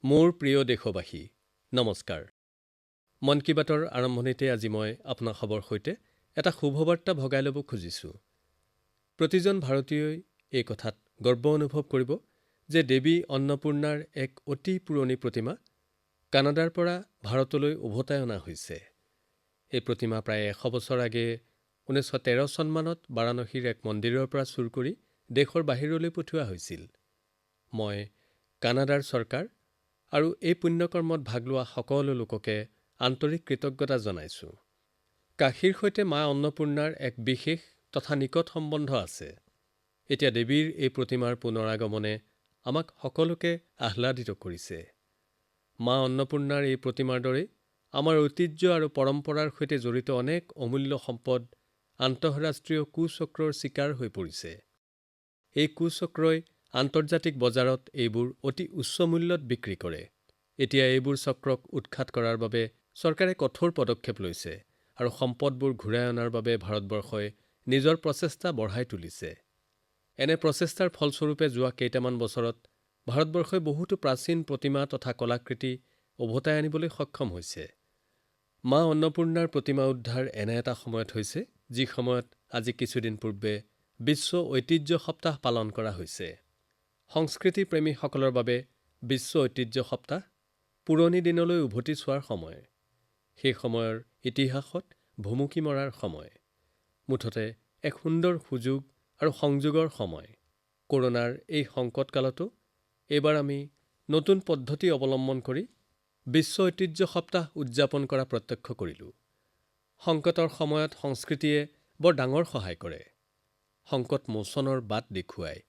মোৰ প্ৰিয় দেশবাসী, নমস্কাৰ। মন কী বাতৰ আৰম্ভণিতে আজি মই আপোনাসৱৰ সৈতে এটা শুভবাৰ্তা ভগাই ল'ব খুজিছোঁ। প্ৰতিজন ভাৰতীয়ই এই কথাত গৰ্ব অনুভৱ কৰিব যে দেৱী অন্নপূৰ্ণাৰ এক অতি পুৰণি প্ৰতিমা কানাডাৰ পৰা ভাৰতলৈ উভতাই অনা হৈছে। এই প্ৰতিমা প্ৰায় 100 বছৰ আগেয়ে 1913 চনমানত বাৰাণসীৰ এক মন্দিৰৰ পৰা চুৰ কৰি দেশৰ বাহিৰলৈ পঠিওৱা হৈছিল। মই কানাডাৰ চৰকাৰ আৰু এই পুণ্যকৰ্মত ভাগ লোৱা সকলো লোককে আন্তৰিক কৃতজ্ঞতা জনাইছোঁ। কাশীৰ সৈতে মা অন্নপূৰ্ণাৰ এক বিশেষ তথা নিকট সম্বন্ধ আছে। এতিয়া দেৱীৰ এই প্ৰতিমাৰ পুনৰাগমনে আমাক সকলোকে আহ্লাদিত কৰিছে। মা অন্নপূৰ্ণাৰ এই প্ৰতিমাৰ দৰেই আমাৰ ঐতিহ্য আৰু পৰম্পৰাৰ সৈতে জড়িত অনেক অমূল্য সম্পদ আন্তঃৰাষ্ট্ৰীয় কুচক্ৰৰ চিকাৰ হৈ পৰিছে। এই কুচক্ৰই আন্তৰ্জাতিক বজাৰত এইবোৰ অতি উচ্চ মূল্যত বিক্ৰী কৰে। এতিয়া এইবোৰ চক্ৰক উৎখাত কৰাৰ বাবে চৰকাৰে কঠোৰ পদক্ষেপ লৈছে আৰু সম্পদবোৰ ঘূৰাই অনাৰ বাবে ভাৰতবৰ্ষই নিজৰ প্ৰচেষ্টা বঢ়াই তুলিছে। এনে প্ৰচেষ্টাৰ ফলস্বৰূপে যোৱা কেইটামান বছৰত ভাৰতবৰ্ষই বহুতো প্ৰাচীন প্ৰতিমা তথা কলাকৃতি উভতাই আনিবলৈ সক্ষম হৈছে। মা অন্নপূৰ্ণাৰ প্ৰতিমা উদ্ধাৰ এনে এটা সময়ত হৈছে যি সময়ত আজি কিছুদিন পূৰ্বে বিশ্ব ঐতিহ্য সপ্তাহ পালন কৰা হৈছে। সংস্কৃতি প্ৰেমীসকলৰ বাবে বিশ্ব ঐতিহ্য সপ্তাহ পুৰণি দিনলৈ উভতি চোৱাৰ সময়। সেই সময়ৰ ইতিহাসত ভুমুকি মৰাৰ সময়। মুঠতে এক সুন্দৰ সুযোগ আৰু সংযোগৰ সময়। কৰোনাৰ এই সংকটকালতো এইবাৰ আমি নতুন পদ্ধতি অৱলম্বন কৰি বিশ্ব ঐতিহ্য সপ্তাহ উদযাপন কৰা প্ৰত্যক্ষ কৰিলোঁ। সংকটৰ সময়ত সংস্কৃতিয়ে বৰ ডাঙৰ সহায় কৰে। সংকট মোচনৰ বাট দেখুৱায়।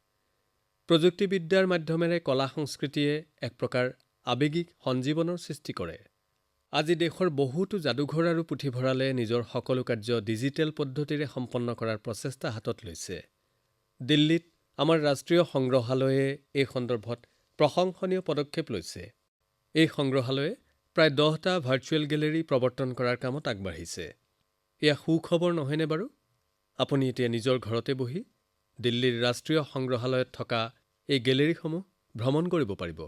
প্ৰযুক্তিবিদ্যাৰ মাধ্যমেৰে কলা সংস্কৃতিয়ে এক প্ৰকাৰ আৱেগিক সঞ্জীৱনৰ সৃষ্টি কৰে। আজি দেশৰ বহুতো যাদুঘৰ আৰু পুথিভঁৰালে নিজৰ সকলো কাৰ্য ডিজিটেল পদ্ধতিৰে সম্পন্ন কৰাৰ প্ৰচেষ্টা হাতত লৈছে। দিল্লীত আমাৰ ৰাষ্ট্ৰীয় সংগ্ৰহালয়ে এই সন্দৰ্ভত প্ৰশংসনীয় পদক্ষেপ লৈছে। এই সংগ্ৰহালয়ে প্ৰায় 10টা ভাৰ্চুৱেল গেলেৰী প্ৰৱৰ্তন কৰাৰ কামত আগবাঢ়িছে। এয়া সুখবৰ নহয়নে বাৰু? আপুনি এতিয়া নিজৰ ঘৰতে বহি দিল্লীৰ ৰাষ্ট্ৰীয় সংগ্ৰহালয়ত থকা এই গেলেৰীসমূহ ভ্ৰমণ কৰিব পাৰিব।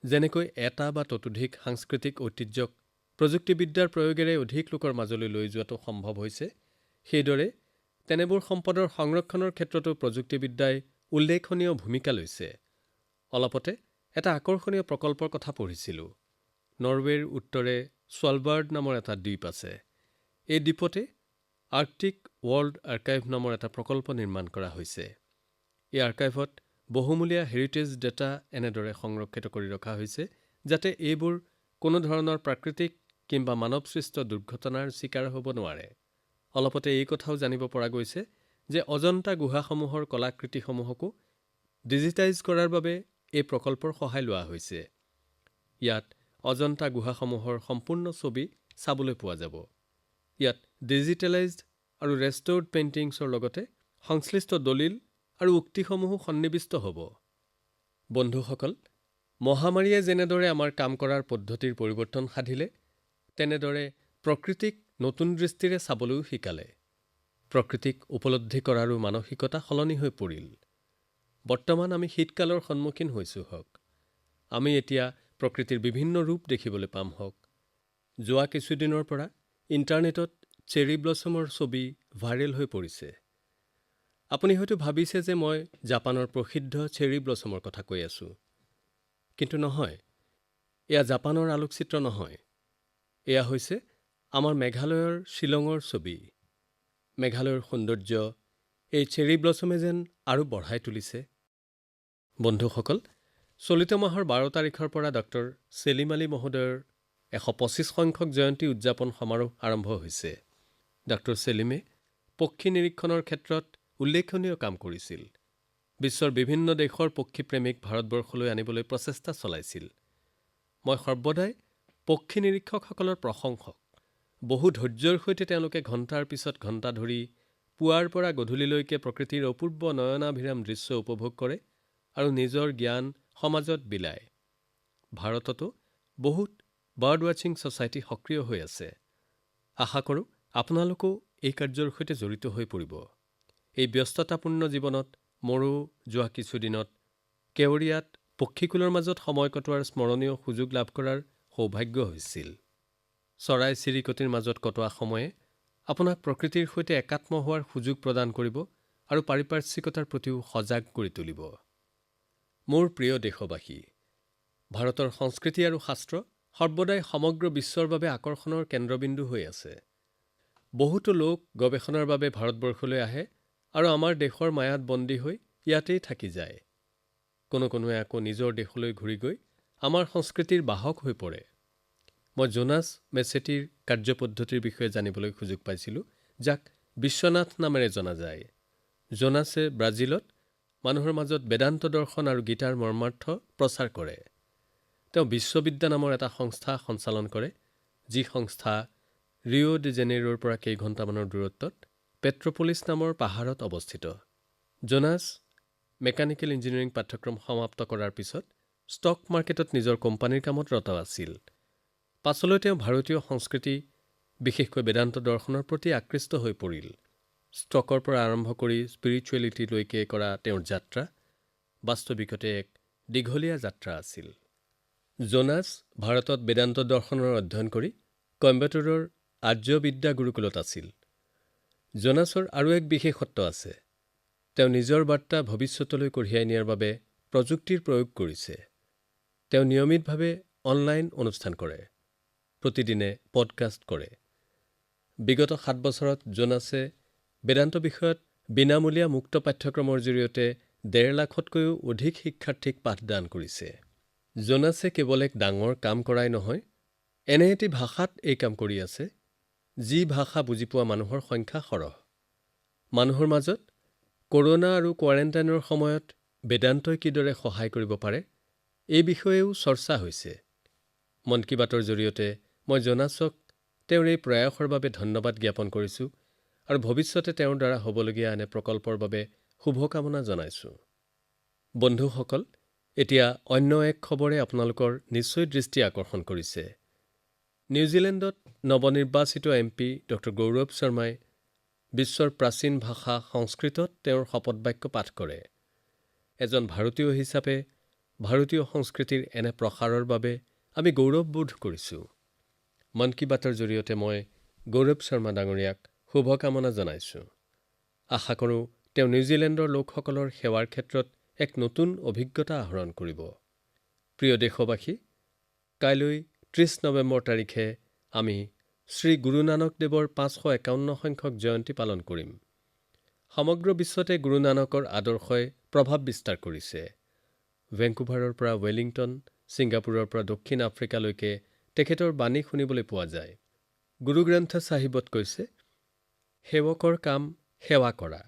যেনেকৈ এটা বা ততোধিক সাংস্কৃতিক ঐতিহ্যক প্ৰযুক্তিবিদ্যাৰ প্ৰয়োগেৰে অধিক লোকৰ মাজলৈ লৈ যোৱাটো সম্ভৱ হৈছে, সেইদৰে তেনেবোৰ সম্পদৰ সংৰক্ষণৰ ক্ষেত্ৰতো প্ৰযুক্তিবিদ্যাই উল্লেখনীয় ভূমিকা লৈছে। অলপতে এটা আকৰ্ষণীয় প্ৰকল্পৰ কথা পঢ়িছিলোঁ। নৰৱেৰ উত্তৰে স্বালবাৰ্ড নামৰ এটা দ্বীপ আছে। এই দ্বীপতে আৰ্কটিক ৱৰ্ল্ড আৰ্কাইভ নামৰ এটা প্ৰকল্প নিৰ্মাণ কৰা হৈছে। এই আৰ্কাইভত বহুমূলীয়া হেৰিটেজ ডেটা এনেদৰে সংৰক্ষিত কৰি ৰখা হৈছে যাতে এইবোৰ কোনো ধৰণৰ প্ৰাকৃতিক কিংবা মানৱসৃষ্ট দুৰ্ঘটনাৰ চিকাৰ হ'ব নোৱাৰে। অলপতে এই কথাও জানিব পৰা গৈছে যে অজন্তা গুহাসমূহৰ কলাকৃতিসমূহকো ডিজিটাইজ কৰাৰ বাবে এই প্ৰকল্পৰ সহায় লোৱা হৈছে। ইয়াত অজন্তা গুহাসমূহৰ সম্পূৰ্ণ ছবি চাবলৈ পোৱা যাব। ইয়াত ডিজিটেলাইজড আৰু ৰেষ্টৰ্ড পেইণ্টিংছৰ লগতে সংশ্লিষ্ট দলিল আৰু উক্তিসমূহো সন্নিৱিষ্ট হ'ব। বন্ধুসকল, মহামাৰীয়ে যেনেদৰে আমাৰ কাম কৰাৰ পদ্ধতিৰ পৰিৱৰ্তন সাধিলে, তেনেদৰে প্ৰকৃতিক নতুন দৃষ্টিৰে চাবলৈও শিকালে। প্ৰকৃতিক উপলব্ধি কৰাৰো মানসিকতা সলনি হৈ পৰিল। বৰ্তমান আমি শীতকালৰ সন্মুখীন হৈছোঁ হওক। আমি এতিয়া প্ৰকৃতিৰ বিভিন্ন ৰূপ দেখিবলৈ পাম হওক। যোৱা কিছুদিনৰ পৰা ইণ্টাৰনেটত চেৰী ব্লছমৰ ছবি ভাইৰেল হৈ পৰিছে। আপুনি হয়তো ভাবিছে যে মই জাপানৰ প্ৰসিদ্ধ চেৰী ব্লছমৰ কথা কৈ আছোঁ। কিন্তু নহয়, এয়া জাপানৰ আলোকচিত্ৰ নহয়। এয়া হৈছে আমাৰ মেঘালয়ৰ শ্বিলঙৰ ছবি। মেঘালয়ৰ সৌন্দৰ্য এই চেৰী ব্লছমে যেন আৰু বঢ়াই তুলিছে। বন্ধুসকল, চলিত মাহৰ 12 তাৰিখৰ পৰা ডক্টৰ ছেলিম আলী মহোদয়ৰ 125 সংখ্যক জয়ন্তী উদযাপন সমাৰোহ আৰম্ভ হৈছে। ডক্টৰ ছেলিমে পক্ষী নিৰীক্ষণৰ ক্ষেত্ৰত উল্লেখনীয় কাম কৰিছিল। বিশ্বৰ বিভিন্ন দেশৰ পক্ষীপ্ৰেমীক ভাৰতবৰ্ষলৈ আনিবলৈ প্ৰচেষ্টা চলাইছিল। মই সৰ্বদাই পক্ষী নিৰীক্ষকসকলৰ প্ৰশংসক। বহু ধৈৰ্যৰ সৈতে তেওঁলোকে ঘণ্টাৰ পিছত ঘণ্টা ধৰি পুৱাৰ পৰা গধূলিলৈকে প্ৰকৃতিৰ অপূৰ্ব নয়নাভিৰাম দৃশ্য উপভোগ কৰে আৰু নিজৰ জ্ঞান সমাজত বিলায়। ভাৰততো বহুত বাৰ্ড ৱাচিং ছ'চাইটি সক্ৰিয় হৈ আছে। আশা কৰোঁ আপোনালোকো এই কাৰ্যৰ সৈতে জড়িত হৈ পৰিব। এই ব্যস্ততাপূৰ্ণ জীৱনত মোৰো যোৱা কিছুদিনত কেৱড়িয়াত পক্ষীকুলৰ মাজত সময় কটোৱাৰ স্মৰণীয় সুযোগ লাভ কৰাৰ সৌভাগ্য হৈছিল। চৰাই চিৰিকটিৰ মাজত কটোৱা সময়ে আপোনাক প্ৰকৃতিৰ সৈতে একাত্ম হোৱাৰ সুযোগ প্ৰদান কৰিব আৰু পাৰিপাৰ্শ্বিকতাৰ প্ৰতিও সজাগ কৰি তুলিব। মোৰ প্ৰিয় দেশবাসী, ভাৰতৰ সংস্কৃতি আৰু শাস্ত্ৰ সৰ্বদাই সমগ্ৰ বিশ্বৰ বাবে আকৰ্ষণৰ কেন্দ্ৰবিন্দু হৈ আছে। বহুতো লোক গৱেষণাৰ বাবে ভাৰতবৰ্ষলৈ আহে আৰু আমাৰ দেশৰ মায়াত বন্দী হৈ ইয়াতেই থাকি যায়। কোনোৱে আকৌ নিজৰ দেশলৈ ঘূৰি গৈ আমাৰ সংস্কৃতিৰ বাহক হৈ পৰে। মই জোনাছ মেচেটীৰ কাৰ্যপদ্ধতিৰ বিষয়ে জানিবলৈ সুযোগ পাইছিলোঁ, যাক বিশ্বনাথ নামেৰে জনা যায়। জোনাছে ব্ৰাজিলত মানুহৰ মাজত বেদান্ত দৰ্শন আৰু গীতাৰ মৰ্মাৰ্থ প্ৰচাৰ কৰে। তেওঁ বিশ্ববিদ্যা নামৰ এটা সংস্থা সঞ্চালন কৰে, যি সংস্থা ৰিঅ' ডি জেনেইৰোৰ পৰা কেইঘণ্টামানৰ দূৰত্বত পেট্ৰপলিছ নামৰ পাহাৰত অৱস্থিত। জোনাছ মেকানিকেল ইঞ্জিনিয়াৰিং পাঠ্যক্ৰম সমাপ্ত কৰাৰ পিছত ষ্টক মাৰ্কেটত নিজৰ কোম্পানীৰ কামত ৰত আছিল। পাছলৈ তেওঁ ভাৰতীয় সংস্কৃতি, বিশেষকৈ বেদান্ত দৰ্শনৰ প্ৰতি আকৃষ্ট হৈ পৰিল। ষ্টকৰ পৰা আৰম্ভ কৰি স্পিৰিচুৱেলিটিলৈকে কৰা তেওঁৰ যাত্ৰা বাস্তৱিকতে এক দীঘলীয়া যাত্ৰা আছিল। জোনাছ ভাৰতত বেদান্ত দৰ্শনৰ অধ্যয়ন কৰি কইম্বাটুৰৰ আৰ্য বিদ্যা গুৰুকুলত আছিল। জোনাছৰ আৰু এক বিশেষত্ব আছে। তেওঁ নিজৰ বাৰ্তা ভৱিষ্যতলৈ কঢ়িয়াই নিয়াৰ বাবে প্ৰযুক্তিৰ প্ৰয়োগ কৰিছে। তেওঁ নিয়মিতভাৱে অনলাইন অনুষ্ঠান কৰে, প্ৰতিদিনে পডকাষ্ট কৰে। বিগত 7 বছৰত জোনাছে বেদান্ত বিষয়ত বিনামূলীয়া মুক্ত পাঠ্যক্ৰমৰ জৰিয়তে 1.5 লাখতকৈও অধিক শিক্ষাৰ্থীক পাঠদান কৰিছে। জোনাছে কেৱল এক ডাঙৰ কাম কৰাই নহয়, এনে এটি ভাষাত এই কাম কৰি আছে, যি ভাষা বুজি পোৱা মানুহৰ সংখ্যা সৰহ। মানুহৰ মাজত কৰোনা আৰু কোৱাৰেণ্টাইনৰ সময়ত বেদান্তই কিদৰে সহায় কৰিব পাৰে, এই বিষয়েও চৰ্চা হৈছে। মন কী বাতৰ জৰিয়তে মই জোনাছক তেওঁৰ এই প্ৰয়াসৰ বাবে ধন্যবাদ জ্ঞাপন কৰিছোঁ আৰু ভৱিষ্যতে তেওঁৰ দ্বাৰা হ'বলগীয়া এনে প্ৰকল্পৰ বাবে শুভকামনা জনাইছোঁ। বন্ধুসকল, এতিয়া অন্য এক খবৰে আপোনালোকৰ নিশ্চয় দৃষ্টি আকৰ্ষণ কৰিছে। নিউজিলেণ্ডত নৱনিৰ্বাচিত MP ডক্টৰ গৌৰৱ শৰ্মাই বিশ্বৰ প্ৰাচীন ভাষা সংস্কৃতত তেওঁৰ শপত বাক্য পাঠ কৰে। এজন ভাৰতীয় হিচাপে ভাৰতীয় সংস্কৃতিৰ এনে প্ৰসাৰৰ বাবে আমি গৌৰৱবোধ কৰিছোঁ। মন কী বাতৰ জৰিয়তে মই গৌৰৱ শৰ্মা ডাঙৰীয়াক শুভকামনা জনাইছোঁ। আশা কৰোঁ তেওঁ নিউজিলেণ্ডৰ লোকসকলৰ সেৱাৰ ক্ষেত্ৰত এক নতুন অভিজ্ঞতা আহৰণ কৰিব। প্ৰিয় দেশবাসী, কাইলৈ 30 নৱেম্বৰ তাৰিখে আমি শ্ৰী গুৰু নানক দেৱৰ 551 সংখ্যক জয়ন্তী পালন কৰিম। সমগ্ৰ বিশ্বতে গুৰু নানকৰ আদৰ্শই প্ৰভাৱ বিস্তাৰ কৰিছে। ভেংকুভাৰৰ পৰা ৱেলিংটন, ছিংগাপুৰৰ পৰা দক্ষিণ আফ্ৰিকালৈকে তেখেতৰ বাণী শুনিবলৈ পোৱা যায়। গুৰু গ্ৰন্থ চাহিবত কৈছে, সেৱকৰ কাম সেৱা কৰা।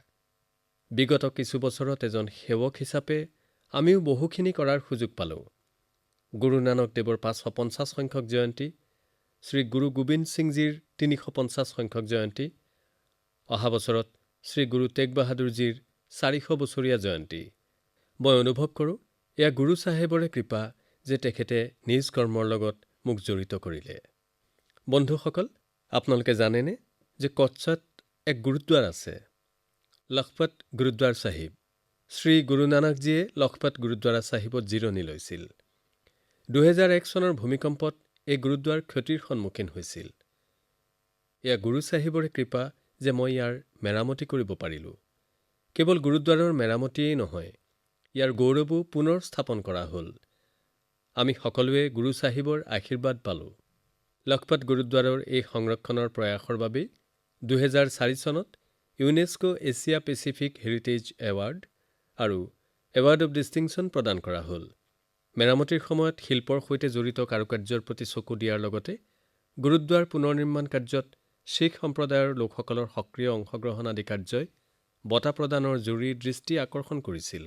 বিগত কিছু বছৰত এজন সেৱক হিচাপে আমিও বহুখিনি কৰাৰ সুযোগ পালোঁ। গুৰু নানক দেৱৰ 550 সংখ্যক জয়ন্তী, শ্ৰী গুৰু গোবিন্দ সিংজীৰ 350 সংখ্যক জয়ন্তী, অহা বছৰত শ্ৰী গুৰু টেগ বাহাদুৰজীৰ 400 বছৰীয়া জয়ন্তী। মই অনুভৱ কৰোঁ, এয়া গুৰু চাহেবৰে কৃপা যে তেখেতে নিজ কৰ্মৰ লগত মোক জড়িত কৰিলে। বন্ধুসকল, আপোনালোকে জানেনে যে কচ্ছত এক গুৰুদ্বাৰ আছে, লখপত গুৰুদ্বাৰ চাহিব। শ্ৰী গুৰু নানকজীয়ে লখপত গুৰুদ্বাৰা চাহিবত জিৰণি লৈছিল। 2001 চনৰ ভূমিকম্পত এই গুৰুদ্বাৰ ক্ষতিৰ সন্মুখীন হৈছিল। এয়া গুৰু চাহিবৰে কৃপা যে মই ইয়াৰ মেৰামতি কৰিব পাৰিলোঁ। কেৱল গুৰুদ্বাৰৰ মেৰামতিয়েই নহয়, ইয়াৰ গৌৰৱো পুনৰ স্থাপন কৰা হ'ল। আমি সকলোৱে গুৰু চাহিবৰ আশীৰ্বাদ পালোঁ। লখপত গুৰুদ্বাৰৰ এই সংৰক্ষণৰ প্ৰয়াসৰ বাবেই 2004 চনত UNESCO Asia Pacific heritage award আৰু এৱাৰ্ড অৱ ডিষ্টিংশ্যন প্ৰদান কৰা হ'ল। মেৰামতিৰ সময়ত শিল্পৰ সৈতে জড়িত কাৰুকাৰ্যৰ প্ৰতি চকু দিয়াৰ লগতে গুৰুদ্বাৰ পুনৰ নিৰ্মাণ কাৰ্যত শিখ সম্প্ৰদায়ৰ লোকসকলৰ সক্ৰিয় অংশগ্ৰহণ আদি কাৰ্যই বঁটা প্ৰদানৰ জৰুৰী দৃষ্টি আকৰ্ষণ কৰিছিল।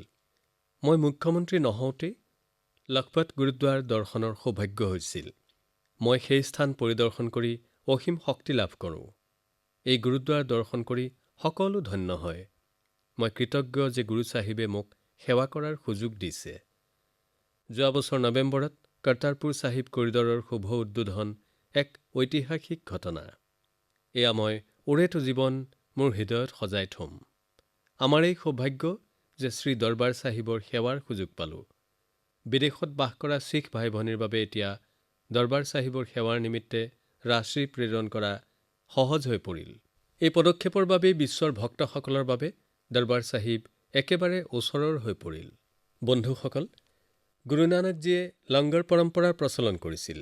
মই মুখ্যমন্ত্ৰী নহওঁতেই লখপত গুৰুদ্বাৰ দৰ্শনৰ সৌভাগ্য হৈছিল। মই সেই স্থান পৰিদৰ্শন কৰি অসীম শক্তি লাভ কৰোঁ। এই গুৰুদ্বাৰ দৰ্শন কৰি সকলো ধন্য হয়। মই কৃতজ্ঞ যে গুৰু চাহিবে মোক সেৱা কৰাৰ সুযোগ দিছে। যোৱা বছৰ নৱেম্বৰত কৰ্টাৰপুৰ চাহিব কৰিডৰৰ শুভ উদ্বোধন এক ঐতিহাসিক ঘটনা। এয়া মই ওৰেটো জীৱন মোৰ হৃদয়ত সজাই থ'ম। আমাৰ এই সৌভাগ্য যে শ্ৰী দৰবাৰ চাহিবৰ সেৱাৰ সুযোগ পালোঁ। বিদেশত বাস কৰা শিখ ভাই ভনীৰ বাবে এতিয়া দৰবাৰ চাহিবৰ সেৱাৰ নিমিত্তে ৰাশি প্ৰেৰণ কৰা সহজ হৈ পৰিল। এই পদক্ষেপৰ বাবেই বিশ্বৰ ভক্তসকলৰ বাবে দৰবাৰ চাহিব একেবাৰে ওচৰৰ হৈ পৰিল। বন্ধুসকল, গুৰু নানকজীয়ে লংগৰ পৰম্পৰাৰ প্ৰচলন কৰিছিল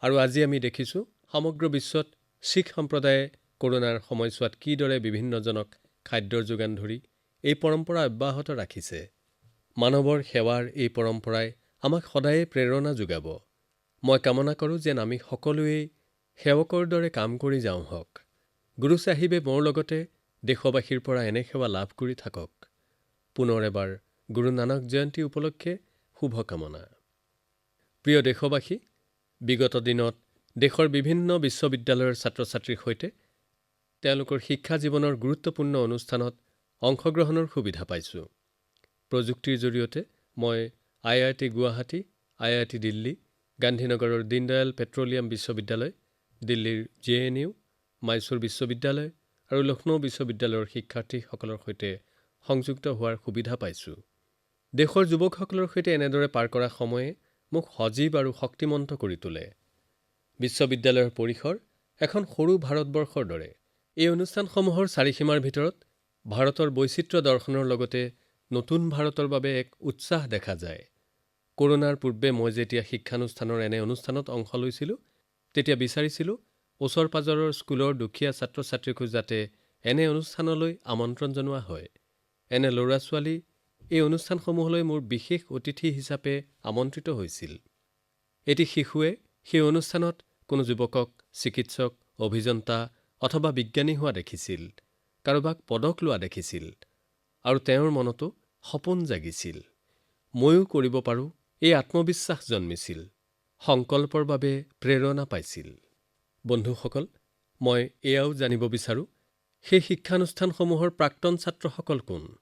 আৰু আজি আমি দেখিছোঁ সমগ্ৰ বিশ্বত শিখ সম্প্ৰদায়ে কৰোনাৰ সময়ছোৱাত কিদৰে বিভিন্নজনক খাদ্যৰ যোগান ধৰি এই পৰম্পৰা অব্যাহত ৰাখিছে। মানৱৰ সেৱাৰ এই পৰম্পৰাই আমাক সদায়ে প্ৰেৰণা যোগাব। মই কামনা কৰোঁ যেন আমি সকলোৱেই সেৱকৰ দৰে কাম কৰি যাওঁ হওক। গুৰু চাহিবে মোৰ লগতে দেশবাসীৰ পৰা এনে সেৱা লাভ কৰি থাকক। পুনৰ এবাৰ গুৰু নানক জয়ন্তী উপলক্ষে শুভকামনা। প্ৰিয় দেশবাসী, বিগত দিনত দেশৰ বিভিন্ন বিশ্ববিদ্যালয়ৰ ছাত্ৰ-ছাত্ৰীৰ সৈতে তেওঁলোকৰ শিক্ষা জীৱনৰ গুৰুত্বপূৰ্ণ অনুষ্ঠানত অংশগ্ৰহণৰ সুবিধা পাইছোঁ। প্ৰযুক্তিৰ জৰিয়তে মই IIT গুৱাহাটী, IIT দিল্লী, গান্ধীনগৰৰ দীনদয়াল পেট্ৰলিয়াম বিশ্ববিদ্যালয়, দিল্লীৰ JNU, মাইসূৰ বিশ্ববিদ্যালয় আৰু লক্ষ্ণৌ বিশ্ববিদ্যালয়ৰ শিক্ষাৰ্থীসকলৰ সৈতে সংযুক্ত হোৱাৰ সুবিধা পাইছোঁ। দেশৰ যুৱকসকলৰ সৈতে এনেদৰে পাৰ কৰা সময়ে মোক সজীৱ আৰু শক্তিমন্ত কৰি তোলে। বিশ্ববিদ্যালয়ৰ পৰিসৰ এখন সৰু ভাৰতবৰ্ষৰ দৰে। এই অনুষ্ঠানসমূহৰ চাৰিসীমাৰ ভিতৰত ভাৰতৰ বৈচিত্ৰ্য দৰ্শনৰ লগতে নতুন ভাৰতৰ বাবে এক উৎসাহ দেখা যায়। কৰোনাৰ পূৰ্বে মই যেতিয়া শিক্ষানুষ্ঠানৰ এনে অনুষ্ঠানত অংশ লৈছিলোঁ, তেতিয়া বিচাৰিছিলোঁ ওচৰ-পাজৰৰ স্কুলৰ দুখীয়া ছাত্ৰ-ছাত্ৰীকো যাতে এনে অনুষ্ঠানলৈ আমন্ত্ৰণ জনোৱা হয়। এনে ল'ৰা-ছোৱালী এই অনুষ্ঠানসমূহলৈ মোৰ বিশেষ অতিথি হিচাপে আমন্ত্ৰিত হৈছিল। এটি শিশুৱে সেই অনুষ্ঠানত কোনো যুৱকক চিকিৎসক, অভিযন্তা অথবা বিজ্ঞানী হোৱা দেখিছিল, কাৰোবাক পদক লোৱা দেখিছিল আৰু তেওঁৰ মনতো সপোন জাগিছিল। ময়ো কৰিব পাৰোঁ, এই আত্মবিশ্বাস জন্মিছিল, সংকল্পৰ বাবে প্ৰেৰণা পাইছিল। বন্ধুসকল, মই এয়াও জানিব বিচাৰোঁ, সেই শিক্ষানুষ্ঠানসমূহৰ প্ৰাক্তন ছাত্ৰসকল কোন?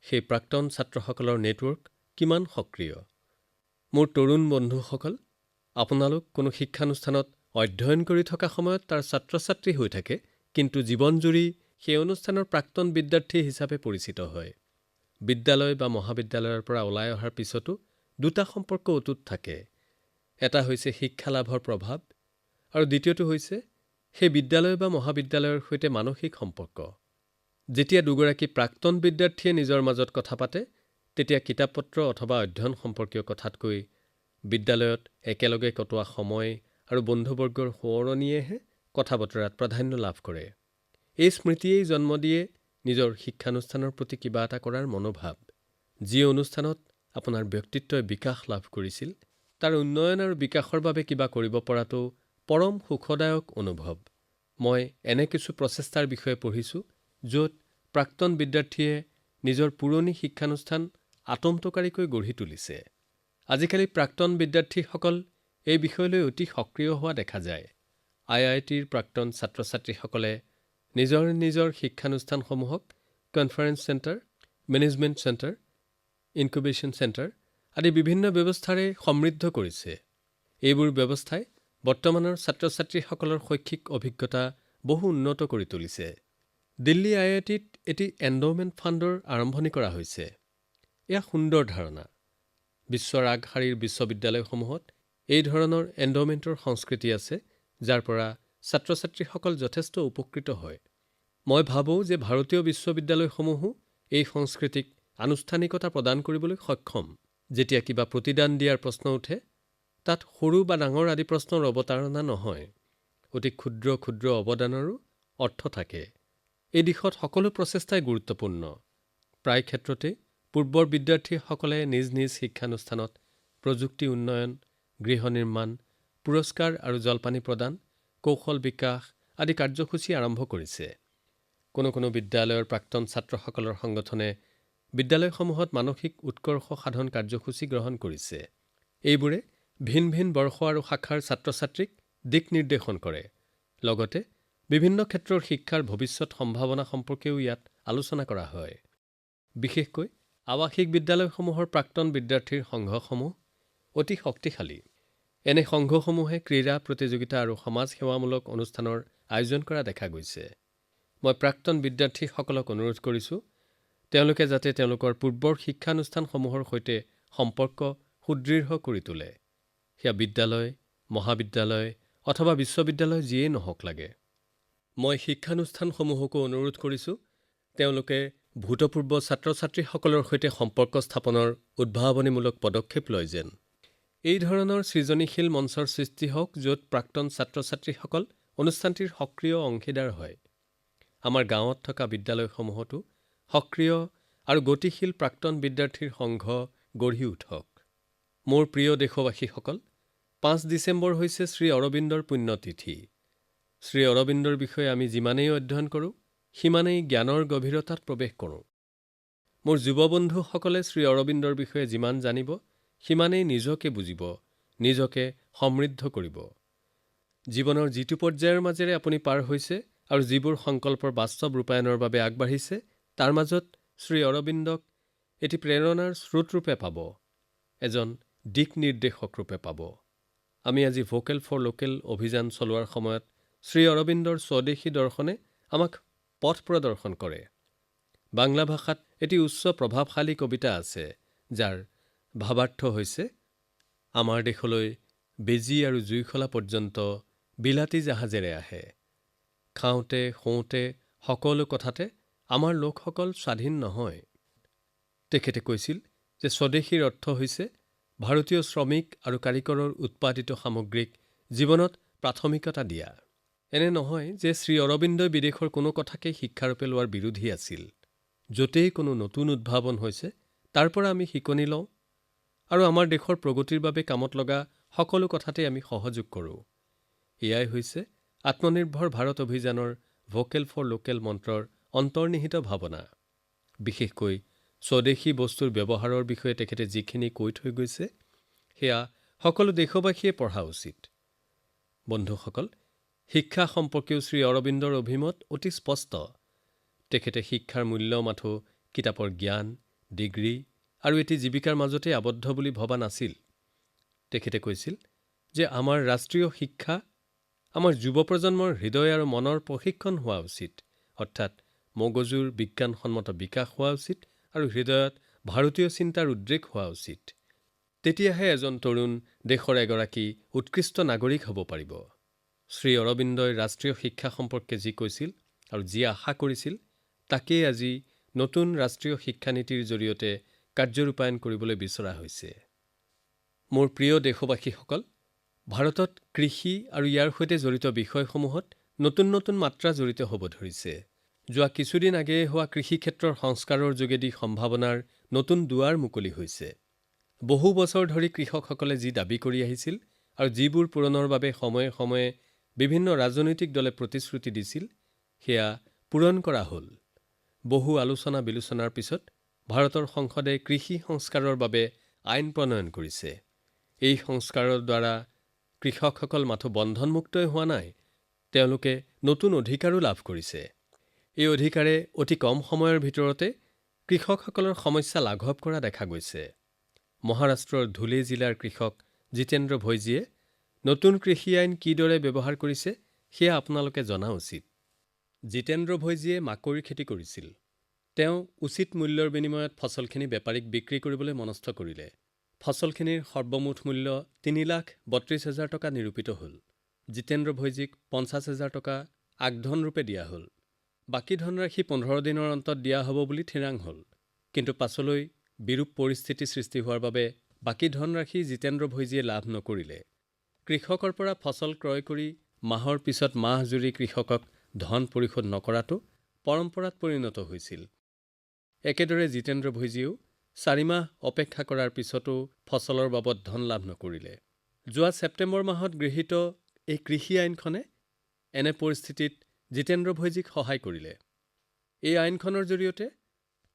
সেই প্ৰাক্তন ছাত্ৰসকলৰ নেটৱৰ্ক কিমান সক্ৰিয়? মোৰ তৰুণ বন্ধুসকল, আপোনালোক কোনো শিক্ষানুষ্ঠানত অধ্যয়ন কৰি থকা সময়ত তাৰ ছাত্ৰ-ছাত্ৰী হৈ থাকে, কিন্তু জীৱনজুৰি সেই অনুষ্ঠানৰ প্ৰাক্তন বিদ্যাৰ্থী হিচাপে পৰিচিত হয়। বিদ্যালয় বা মহাবিদ্যালয়ৰ পৰা ওলাই অহাৰ পিছতো দুটা সম্পৰ্ক অটুট থাকে। এটা হৈছে শিক্ষা লাভৰ প্ৰভাৱ আৰু দ্বিতীয়টো হৈছে সেই বিদ্যালয় বা মহাবিদ্যালয়ৰ সৈতে মানসিক সম্পৰ্ক। যেতিয়া দুগৰাকী প্ৰাক্তন বিদ্যাৰ্থীয়ে নিজৰ মাজত কথা পাতে, তেতিয়া কিতাপ-পত্ৰ অথবা অধ্যয়ন সম্পৰ্কীয় কথাতকৈ বিদ্যালয়ত একেলগে কটোৱা সময় আৰু বন্ধুবৰ্গৰ সোঁৱৰণীয়েহে কথা-বতৰাত প্ৰাধান্য লাভ কৰে। এই স্মৃতিয়েই জন্ম দিয়ে নিজৰ শিক্ষানুষ্ঠানৰ প্ৰতি কিবা এটা কৰাৰ মনোভাৱ। যি অনুষ্ঠানত আপোনাৰ ব্যক্তিত্বই বিকাশ লাভ কৰিছিল, তাৰ উন্নয়ন আৰু বিকাশৰ বাবে কিবা কৰিব পৰাটো পৰম সুখদায়ক অনুভৱ। মই এনে কিছু প্ৰচেষ্টাৰ বিষয়ে পঢ়িছোঁ, য'ত প্ৰাক্তন বিদ্যাৰ্থীয়ে নিজৰ পুৰণি শিক্ষানুষ্ঠান আটোমটোকাৰিকৈ গঢ়ি তুলিছে। আজিকালি প্ৰাক্তন বিদ্যাৰ্থীসকল এই বিষয়লৈ অতি সক্ৰিয় হোৱা দেখা যায়। IITৰ প্ৰাক্তন ছাত্ৰ-ছাত্ৰীসকলে নিজৰ নিজৰ শিক্ষানুষ্ঠানসমূহক conference centre, management centre, incubation centre আদি বিভিন্ন ব্যৱস্থাৰে সমৃদ্ধ কৰিছে। এইবোৰ ব্যৱস্থাই বৰ্তমানৰ ছাত্ৰ-ছাত্ৰীসকলৰ শৈক্ষিক অভিজ্ঞতা বহু উন্নত কৰি তুলিছে। দিল্লী IITত এটি এণ্ড'মেণ্ট ফাণ্ডৰ আৰম্ভণি কৰা হৈছে। এয়া সুন্দৰ ধাৰণা। বিশ্বৰ আগশাৰীৰ বিশ্ববিদ্যালয়সমূহত এই ধৰণৰ এণ্ড'মেণ্টৰ সংস্কৃতি আছে, যাৰ পৰা ছাত্ৰ-ছাত্ৰীসকল যথেষ্ট উপকৃত হয়। মই ভাবোঁ যে ভাৰতীয় বিশ্ববিদ্যালয়সমূহো এই সংস্কৃতিক আনুষ্ঠানিকতা প্ৰদান কৰিবলৈ সক্ষম। যেতিয়া কিবা প্ৰতিদান দিয়াৰ প্ৰশ্ন উঠে, তাত সৰু বা ডাঙৰ আদি প্ৰশ্নৰ অৱতাৰণা নহয়, অতি ক্ষুদ্ৰ ক্ষুদ্ৰ অৱদানৰো অৰ্থ থাকে। এই দিশত সকলো প্ৰচেষ্টাই গুৰুত্বপূৰ্ণ। প্ৰায় ক্ষেত্ৰতে পূৰ্বৰ বিদ্যাৰ্থীসকলে নিজ নিজ শিক্ষানুষ্ঠানত প্ৰযুক্তি উন্নয়ন, গৃহ নিৰ্মাণ, পুৰস্কাৰ আৰু জলপানী প্ৰদান, কৌশল বিকাশ আদি কাৰ্যসূচী আৰম্ভ কৰিছে। কোনো বিদ্যালয়ৰ প্ৰাক্তন ছাত্ৰসকলৰ সংগঠনে বিদ্যালয়সমূহত মানসিক উৎকৰ্ষ সাধন কাৰ্যসূচী গ্ৰহণ কৰিছে। এইবোৰে ভিন ভিন বৰ্ষ আৰু শাখাৰ ছাত্ৰ-ছাত্ৰীক দিক নিৰ্দেশন কৰে। লগতে বিভিন্ন ক্ষেত্ৰৰ শিক্ষাৰ ভৱিষ্যত সম্ভাৱনা সম্পৰ্কেও ইয়াত আলোচনা কৰা হয়। বিশেষকৈ আৱাসিক বিদ্যালয়সমূহৰ প্ৰাক্তন বিদ্যাৰ্থীৰ সংঘসমূহ অতি শক্তিশালী। এনে সংঘসমূহে ক্ৰীড়া প্ৰতিযোগিতা আৰু সমাজ সেৱামূলক অনুষ্ঠানৰ আয়োজন কৰা দেখা গৈছে। মই প্ৰাক্তন বিদ্যাৰ্থীসকলক অনুৰোধ কৰিছোঁ, তেওঁলোকে যাতে তেওঁলোকৰ পূৰ্বৰ শিক্ষানুষ্ঠানসমূহৰ সৈতে সম্পৰ্ক সুদৃঢ় কৰি তোলে। সেয়া বিদ্যালয়, মহাবিদ্যালয় অথবা বিশ্ববিদ্যালয় যিয়েই নহওক লাগে। মই শিক্ষানুষ্ঠানসমূহকো অনুৰোধ কৰিছোঁ তেওঁলোকে ভূতপূৰ্ব ছাত্ৰ-ছাত্ৰীসকলৰ সৈতে সম্পৰ্ক স্থাপনৰ উদ্ভাৱনীমূলক পদক্ষেপ লয় যেন। এই ধৰণৰ সৃজনীশীল মঞ্চৰ সৃষ্টি হওক য'ত প্ৰাক্তন ছাত্ৰ-ছাত্ৰীসকল অনুষ্ঠানটিৰ সক্ৰিয় অংশীদাৰ হয়। আমাৰ গাঁৱত থকা বিদ্যালয়সমূহতো সক্ৰিয় আৰু গতিশীল প্ৰাক্তন বিদ্যাৰ্থীৰ সংঘ গঢ়ি উঠক। মোৰ প্ৰিয় দেশবাসীসকল, ৫ ডিচেম্বৰ হৈছে শ্ৰী অৰবিন্দৰ পুণ্যতিথি। শ্ৰী অৰবিন্দৰ বিষয়ে আমি যিমানেই অধ্যয়ন কৰোঁ সিমানেই জ্ঞানৰ গভীৰতাত প্ৰৱেশ কৰোঁ। মোৰ যুৱ বন্ধুসকলে শ্ৰী অৰবিন্দৰ বিষয়ে যিমান জানিব সিমানেই নিজকে বুজিব, নিজকে সমৃদ্ধ কৰিব। জীৱনৰ যিটো পৰ্যায়ৰ মাজেৰে আপুনি পাৰ হৈছে আৰু যিবোৰ সংকল্পৰ বাস্তৱ ৰূপায়ণৰ বাবে আগবাঢ়িছে তাৰ মাজত শ্ৰী অৰবিন্দক এটি প্ৰেৰণাৰ স্ৰোত ৰূপে পাব, এজন দিক নিৰ্দেশক ৰূপে পাব। আমি আজি ভোকেল ফৰ লোকেল অভিযান চলোৱাৰ সময়ত শ্ৰী অৰবিন্দৰ স্বদেশী দৰ্শনে আমাক পথ প্ৰদৰ্শন কৰে। বাংলা ভাষাত এটি উচ্চ প্ৰভাৱশালী কবিতা আছে যাৰ ভাৱাৰ্থ হৈছে, আমাৰ দেশলৈ বেজী আৰু জুইশলা পৰ্যন্ত বিলাতী জাহাজেৰে আহে। খাওঁতে শুওঁতে সকলো কথাতে আমাৰ লোকসকল স্বাধীন নহয়। তেখেতে কৈছিল যে স্বদেশীৰ অৰ্থ হৈছে ভাৰতীয় শ্ৰমিক আৰু কাৰিকৰৰ উৎপাদিত সামগ্ৰীক জীৱনত প্ৰাথমিকতা দিয়া। এনে নহয় যে শ্ৰী অৰবিন্দই বিদেশৰ কোনো কথাকেই শিক্ষাৰূপে লোৱাৰ বিৰোধী আছিল। য'তেই কোনো নতুন উদ্ভাৱন হৈছে তাৰ পৰা আমি শিকনি লওঁ আৰু আমাৰ দেশৰ প্ৰগতিৰ বাবে কামত লগা সকলো কথাতে আমি সহযোগ কৰোঁ। এয়াই হৈছে আত্মনিৰ্ভৰ ভাৰত অভিযানৰ ভোকেল ফৰ লোকেল মন্ত্ৰৰ অন্তৰ্নিহিত ভাৱনা। বিশেষকৈ স্বদেশী বস্তুৰ ব্যৱহাৰৰ বিষয়ে তেখেতে যিখিনি কৈ থৈ গৈছে সেয়া সকলো দেশবাসীয়ে পঢ়া উচিত। বন্ধুসকল, শিক্ষা সম্পৰ্কীয় শ্ৰী অৰবিন্দৰ অভিমত অতি স্পষ্ট। তেখেতে শিক্ষাৰ মূল্য মাথো কিতাপৰ জ্ঞান, ডিগ্ৰী আৰু এটি জীৱিকাৰ মাজতে আবদ্ধ বুলি ভবা নাছিল। তেখেতে কৈছিল যে আমাৰ ৰাষ্ট্ৰীয় শিক্ষা আমাৰ যুৱ প্ৰজন্মৰ হৃদয় আৰু মনৰ প্ৰশিক্ষণ হোৱা উচিত, অৰ্থাৎ মগজুৰ বিজ্ঞানসন্মত বিকাশ হোৱা উচিত আৰু হৃদয়ত ভাৰতীয় চিন্তাৰ উদ্ৰেক হোৱা উচিত। তেতিয়াহে এজন তৰুণ দেশৰ এগৰাকী উৎকৃষ্ট নাগৰিক হ'ব পাৰিব। শ্ৰী অৰবিন্দই ৰাষ্ট্ৰীয় শিক্ষা সম্পৰ্কে যি কৈছিল আৰু যি আশা কৰিছিল তাকেই আজি নতুন ৰাষ্ট্ৰীয় শিক্ষানীতিৰ জৰিয়তে কাৰ্যৰূপায়ণ কৰিবলৈ বিচৰা হৈছে। মোৰ প্ৰিয় দেশবাসীসকল, ভাৰতত কৃষি আৰু ইয়াৰ সৈতে জড়িত বিষয়সমূহত নতুন নতুন মাত্ৰা জড়িত হ'ব ধৰিছে। যোৱা কিছুদিন আগেয়ে হোৱা কৃষি ক্ষেত্ৰৰ সংস্কাৰৰ যোগেদি সম্ভাৱনাৰ নতুন দুৱাৰ মুকলি হৈছে। বহু বছৰ ধৰি কৃষকসকলে যি দাবী কৰি আহিছিল আৰু যিবোৰ পূৰণৰ বাবে সময়ে সময়ে বিভিন্ন ৰাজনৈতিক দলে প্ৰতিশ্ৰুতি দিছিল সেয়া পূৰণ কৰা হ'ল। বহু আলোচনা বিলোচনাৰ পিছত ভাৰতৰ সংসদে কৃষি সংস্কাৰৰ বাবে আইন প্ৰণয়ন কৰিছে। এই সংস্কাৰৰ দ্বাৰা কৃষকসকল মাথো বন্ধনমুক্তই হোৱা নাই, তেওঁলোকে নতুন অধিকাৰো লাভ কৰিছে। এই অধিকাৰে অতি কম সময়ৰ ভিতৰতে কৃষকসকলৰ সমস্যা লাঘৱ কৰা দেখা গৈছে। মহাৰাষ্ট্ৰৰ ধুলে জিলাৰ কৃষক জিতেন্দ্ৰ ভৈজীয়ে নতুন কৃষি আইন কিদৰে ব্যৱহাৰ কৰিছে সেয়া আপোনালোকে জনা উচিত। জিতেন্দ্ৰ ভৈজীয়ে মাকৈৰ খেতি কৰিছিল। তেওঁ উচিত মূল্যৰ বিনিময়ত ফচলখিনি বেপাৰীক বিক্ৰী কৰিবলৈ মনস্থ কৰিলে। ফচলখিনিৰ সৰ্বমুঠ মূল্য ৩,৩২,০০০ টকা নিৰূপিত হ'ল। জিতেন্দ্ৰ ভৈজীক ৫০,০০০ টকা আগধন ৰূপে দিয়া হ'ল। বাকী ধনৰাশি ১৫ দিনৰ অন্তত দিয়া হ'ব বুলি ঠিৰাং হ'ল। কিন্তু পাছলৈ বিৰূপ পৰিস্থিতি সৃষ্টি হোৱাৰ বাবে বাকী ধনৰাশি জিতেন্দ্ৰ ভৈজীয়ে লাভ নকৰিলে। কৃষকৰ পৰা ফচল ক্ৰয় কৰি মাহৰ পিছত মাহ জুৰি কৃষকক ধন পৰিশোধ নকৰাটো পৰম্পৰাত পৰিণত হৈছিল। একেদৰে জিতেন্দ্ৰ ভৈজীয়েও ৪ মাহ অপেক্ষা কৰাৰ পিছতো ফচলৰ বাবদ ধন লাভ নকৰিলে। যোৱা ছেপ্টেম্বৰ মাহত গৃহীত এই কৃষি আইনখনে এনে পৰিস্থিতিত জিতেন্দ্ৰ ভৈজীক সহায় কৰিলে। এই আইনখনৰ জৰিয়তে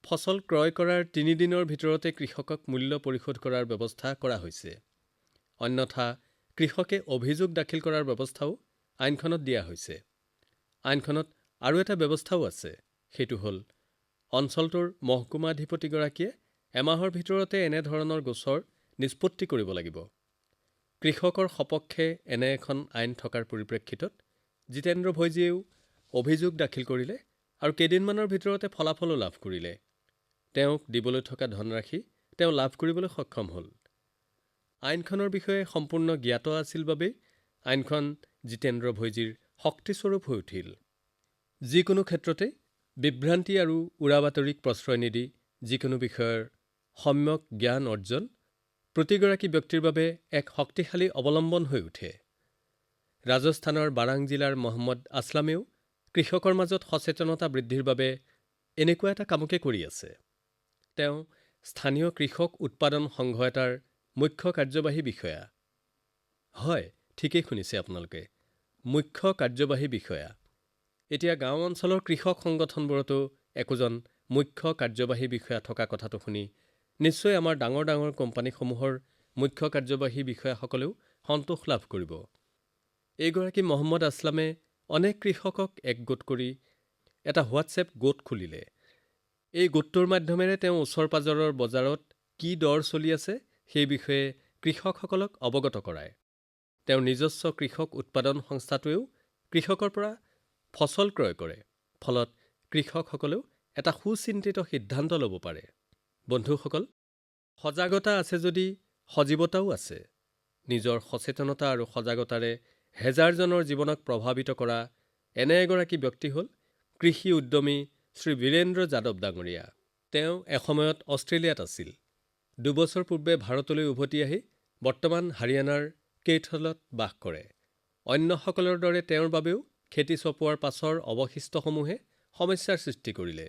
ফচল ক্ৰয় কৰাৰ ৩ দিনৰ ভিতৰতে কৃষকক মূল্য পৰিশোধ কৰাৰ ব্যৱস্থা কৰা হৈছে। অন্যথা কৃষকে অভিযোগ দাখিল কৰাৰ ব্যৱস্থাও আইনখনত দিয়া হৈছে। আইনখনত আৰু এটা ব্যৱস্থাও আছে, সেইটো হ'ল অঞ্চলটোৰ মহকুমাধিপতিগৰাকীয়ে এমাহৰ ভিতৰতে এনেধৰণৰ গোচৰ নিষ্পত্তি কৰিব লাগিব। কৃষকৰ সপক্ষে এনে এখন আইন থকাৰ পৰিপ্ৰেক্ষিতত জিতেন্দ্ৰ ভৈজীয়েও অভিযোগ দাখিল কৰিলে আৰু কেইদিনমানৰ ভিতৰতে ফলাফলো লাভ কৰিলে। তেওঁক দিবলৈ থকা ধনৰাশি তেওঁ লাভ কৰিবলৈ সক্ষম হ'ল। আইনখনৰ বিষয়ে সম্পূৰ্ণ জ্ঞাত আছিল বাবেই আইনখন জিতেন্দ্ৰ ভৈজীৰ শক্তিস্বৰূপ হৈ উঠিল। যিকোনো ক্ষেত্ৰতে বিভ্ৰান্তি আৰু উৰাবাতৰিক প্ৰশ্ৰয় নিদি যিকোনো বিষয়ৰ সম্যক জ্ঞান অৰ্জন প্ৰতিগৰাকী ব্যক্তিৰ বাবে এক শক্তিশালী অৱলম্বন হৈ উঠে। ৰাজস্থানৰ বাৰাং জিলাৰ মহম্মদ আসলামেও কৃষকৰ মাজত সচেতনতা বৃদ্ধিৰ বাবে এনেকুৱা এটা কামকে কৰি আছে। তেওঁ স্থানীয় কৃষক উৎপাদন সংঘ এটাৰ মুখ্য কাৰ্যবাহী বিষয়া। হয়, ঠিকেই শুনিছে আপোনালোকে, মুখ্য কাৰ্যবাহী বিষয়া। এতিয়া গাঁও অঞ্চলৰ কৃষক সংগঠনবোৰতো একোজন মুখ্য কাৰ্যবাহী বিষয়া থকা কথাটো শুনি নিশ্চয় আমাৰ ডাঙৰ ডাঙৰ কোম্পানীসমূহৰ মুখ্য কাৰ্যবাহী বিষয়াসকলেও সন্তোষ লাভ কৰিব। এইগৰাকী মহম্মদ আসলামে অনেক কৃষকক একগোট কৰি এটা হোৱাটছএপ গোট খুলিলে। এই গোটটোৰ মাধ্যমেৰে তেওঁ ওচৰ-পাজৰৰ বজাৰত কি দৰ চলি আছে সেই বিষয়ে কৃষকসকলক অৱগত কৰায়। তেওঁৰ নিজস্ব কৃষক উৎপাদন সংস্থাটোৱেও কৃষকৰ পৰা ফচল ক্ৰয় কৰে। ফলত কৃষকসকলেও এটা সুচিন্তিত সিদ্ধান্ত ল'ব পাৰে। বন্ধুসকল, সজাগতা আছে যদি সজীৱতাও আছে। নিজৰ সচেতনতা আৰু সজাগতাৰে হেজাৰজনৰ জীৱনক প্ৰভাৱিত কৰা এনে এগৰাকী ব্যক্তি হ'ল কৃষি উদ্যমী শ্ৰী বীৰেন্দ্ৰ যাদৱ ডাঙৰীয়া। তেওঁ এসময়ত অষ্ট্ৰেলিয়াত আছিল। ২ বছৰ পূৰ্বে ভাৰতলৈ উভতি আহি বৰ্তমান হাৰিয়ানাৰ কেইথলত বাস কৰে। অন্যসকলৰ দৰে তেওঁৰ বাবেও খেতি চপোৱাৰ পাছৰ অৱশিষ্টসমূহে সমস্যাৰ সৃষ্টি কৰিলে।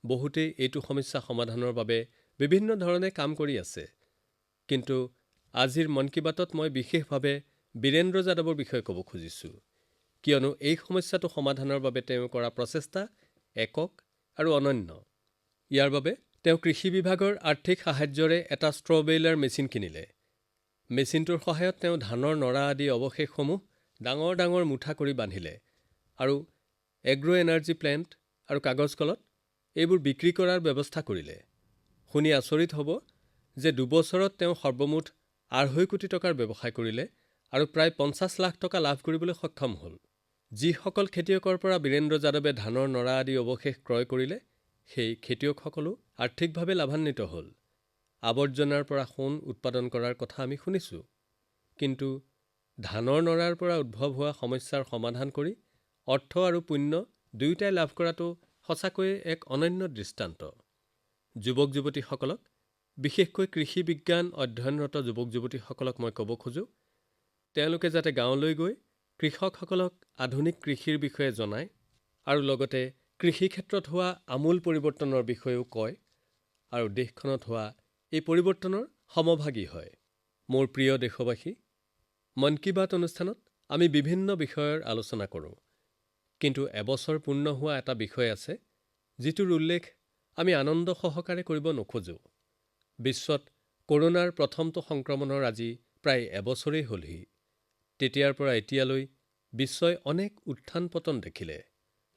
বহুতেই এইটো সমস্যা সমাধানৰ বাবে বিভিন্ন ধৰণে কাম কৰি আছে। কিন্তু আজিৰ মন কী বাতত মই বিশেষভাৱে বীৰেন্দ্ৰ যাদৱৰ বিষয়ে ক'ব খুজিছোঁ, কিয়নো এই সমস্যাটো সমাধানৰ বাবে তেওঁ কৰা প্ৰচেষ্টা একক আৰু অনন্য। ইয়াৰ বাবে তেওঁ কৃষি বিভাগৰ আৰ্থিক সাহায্যৰে এটা ষ্ট্ৰ বেইলাৰ মেচিন কিনিলে। মেচিনটোৰ সহায়ত তেওঁ ধানৰ নৰা আদি অৱশেষসমূহ ডাঙৰ ডাঙৰ মুঠা কৰি বান্ধিলে আৰু এগ্ৰ এনাৰ্জি প্লেণ্ট আৰু কাগজ কলত এইবোৰ বিক্ৰী কৰাৰ ব্যৱস্থা কৰিলে। শুনি আচৰিত হ'ব যে ২ বছৰত তেওঁ সৰ্বমুঠ ২.৫ কোটি টকাৰ ব্যৱসায় কৰিলে আৰু প্ৰায় ৫০ লাখ টকা লাভ কৰিবলৈ সক্ষম হ'ল। যিসকল খেতিয়কৰ পৰা বীৰেন্দ্ৰ যাদৱে ধানৰ নৰা আদি অৱশেষ ক্ৰয় কৰিলে সেই খেতিয়কসকলো আৰ্থিকভাৱে লাভান্বিত হ'ল। আৱৰ্জনাৰ পৰা সোণ উৎপাদন কৰাৰ কথা আমি শুনিছোঁ, কিন্তু ধানৰ নৰাৰ পৰা উদ্ভৱ হোৱা সমস্যাৰ সমাধান কৰি অৰ্থ আৰু পুণ্য দুয়োটাই লাভ কৰাটো সঁচাকৈয়ে এক অনন্য দৃষ্টান্ত। যুৱক-যুৱতীসকলক, বিশেষকৈ কৃষি বিজ্ঞান অধ্যয়নৰত যুৱক-যুৱতীসকলক মই ক'ব খোজোঁ, তেওঁলোকে যাতে গাঁৱলৈ গৈ কৃষকসকলক আধুনিক কৃষিৰ বিষয়ে জনায় আৰু লগতে কৃষি ক্ষেত্ৰত হোৱা আমূল পৰিৱৰ্তনৰ বিষয়েও কয় আৰু দেশখনত হোৱা এই পৰিৱৰ্তনৰ সমভাগী হয়। মোৰ প্ৰিয় দেশবাসী, মন কী বাত অনুষ্ঠানত আমি বিভিন্ন বিষয়ৰ আলোচনা কৰোঁ। কিন্তু এবছৰ পূৰ্ণ হোৱা এটা বিষয় আছে যিটোৰ উল্লেখ আমি আনন্দ সহকাৰে কৰিব নোখোজোঁ। বিশ্বত কৰোনাৰ প্ৰথমটো সংক্ৰমণৰ আজি প্ৰায় এবছৰেই হ'লহি। তেতিয়াৰ পৰা এতিয়ালৈ বিশ্বই অনেক উত্থান-পতন দেখিলে।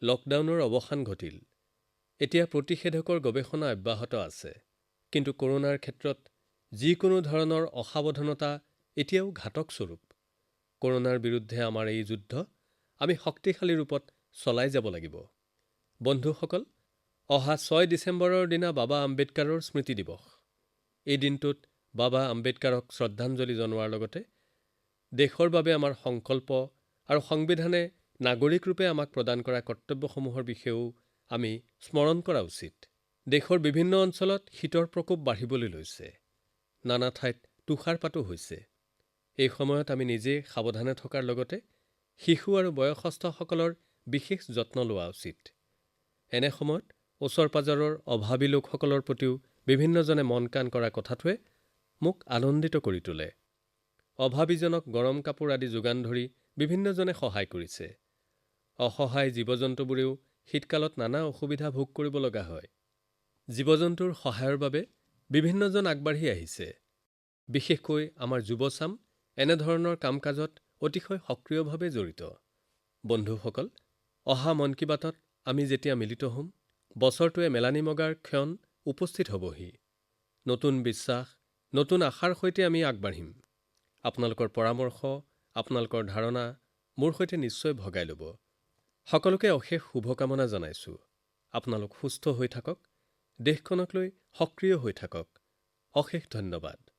লকডাউনৰ অৱসান ঘটিল। এতিয়া প্ৰতিষেধকৰ গৱেষণা অব্যাহত আছে। কিন্তু কৰোনাৰ ক্ষেত্ৰত যিকোনো ধৰণৰ অসাৱধানতা এতিয়াও ঘাতক স্বৰূপ। কৰোনাৰ বিৰুদ্ধে আমাৰ এই যুদ্ধ আমি শক্তিশালী ৰূপত চলাই যাব লাগিব। বন্ধুসকল, অহা ৬ ডিচেম্বৰৰ দিনা বাবা আম্বেদকাৰৰ স্মৃতি দিৱস। এই দিনটোত বাবা আম্বেদকাৰক শ্ৰদ্ধাঞ্জলি জনোৱাৰ লগতে দেশৰ বাবে আমাৰ সংকল্প আৰু সংবিধানে নাগৰিক ৰূপে আমাক প্ৰদান কৰা কৰ্তব্যসমূহৰ বিষয়েও আমি স্মৰণ কৰা উচিত। দেশৰ বিভিন্ন অঞ্চলত শীতৰ প্ৰকোপ বাঢ়িবলৈ লৈছে। নানা ঠাইত তুষাৰপাতো হৈছে। এই সময়ত আমি নিজে সাৱধানে থকাৰ লগতে শিশু আৰু বয়সস্থসকলৰ বিশেষ যত্ন লোৱা উচিত। এনে সময়ত ওচৰ-পাজৰৰ অভাৱী লোকসকলৰ প্ৰতিও বিভিন্নজনে মন কাণ কৰা কথাটোৱে মোক আনন্দিত কৰি তোলে। অভাৱীজনক গৰম কাপোৰ আদি যোগান ধৰি বিভিন্নজনে সহায় কৰিছে। অসহায় জীৱ-জন্তুবোৰেও শীতকালত নানা অসুবিধা ভোগ কৰিব লগা হয়। জীৱ-জন্তুৰ সহায়ৰ বাবে বিভিন্নজন আগবাঢ়ি আহিছে। বিশেষকৈ আমাৰ যুৱচাম এনেধৰণৰ কাম-কাজত অতিশয় সক্ৰিয়ভাৱে জড়িত। বন্ধুসকল, অহা মন কী বাতত আমি যেতিয়া মিলিত হ'ম, বছৰটোৱে মেলানিমগাৰ ক্ষণ উপস্থিত হ'বহি। নতুন বিশ্বাস, নতুন আশাৰ সৈতে আমি আগবাঢ়িম। আপোনালোকৰ পৰামৰ্শ, আপোনালোকৰ ধাৰণা মোৰ সৈতে নিশ্চয় ভগাই ল'ব। সকলোকে অশেষ শুভকামনা জনাইছোঁ। আপোনালোক সুস্থ হৈ থাকক, দেশখনক লৈ সক্ৰিয় হৈ থাকক। অশেষ ধন্যবাদ।